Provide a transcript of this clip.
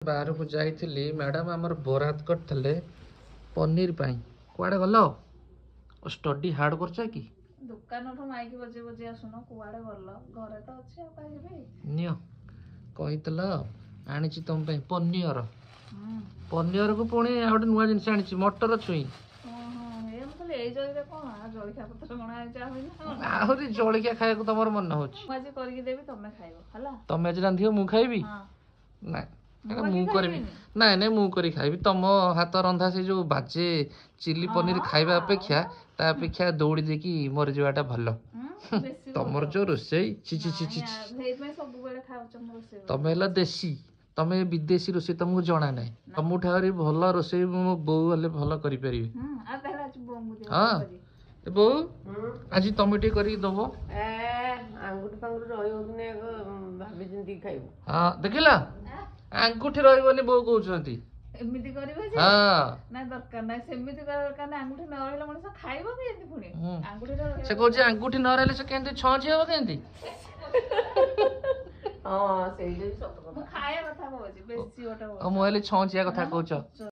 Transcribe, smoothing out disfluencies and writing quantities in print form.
बाहर को जाइली मैडम आमर बरात करते पनीर कुआडे गल स्टडी हार्ड कर कि दुकान माइक बजे बजे आसुन कुआडे गल घरे तो अच्छे नियो कहीतल आनी तुम पनीर पनीर को पुणी गोटे नुआ जिन आनी मटर छुई आहरी जलिया खाया तुम मन हो तुम आज रांधि मु खाइबी ना मु करबी नाइ नाइ मु करी खाइबी तुम हाथ रंधा से जो बाजे चिली पनीर खाइबा अपेक्षा ता अपेक्षा दौड़ी देकी मर जावाटा भल तमर जो रोसई छि छि छि छि तमे हला देसी तमे विदेशी रोसई तुमको जना ना तुम ठारी भल रोसई मो बो हले भल करि परिबी हां बो आज तुम टे करी दबो आंगुठी फांगुठी रहियो कि भाबी चिंती खाइबो हां देखिला आंगुठी रहबनी बो कहउछंती एमिति करबे जे ना दरकार ना सेमिति दरकार ना आंगुठी न रहले मनुष्य खाइबो कि एति पुणी आंगुठी रह से कहउछ आंगुठी न रहले से केंती छछि हो केंती हां सेइ जे सत खाया कथा कहउछि बेसी ओटा मोबाइल छछिया कथा कहउछ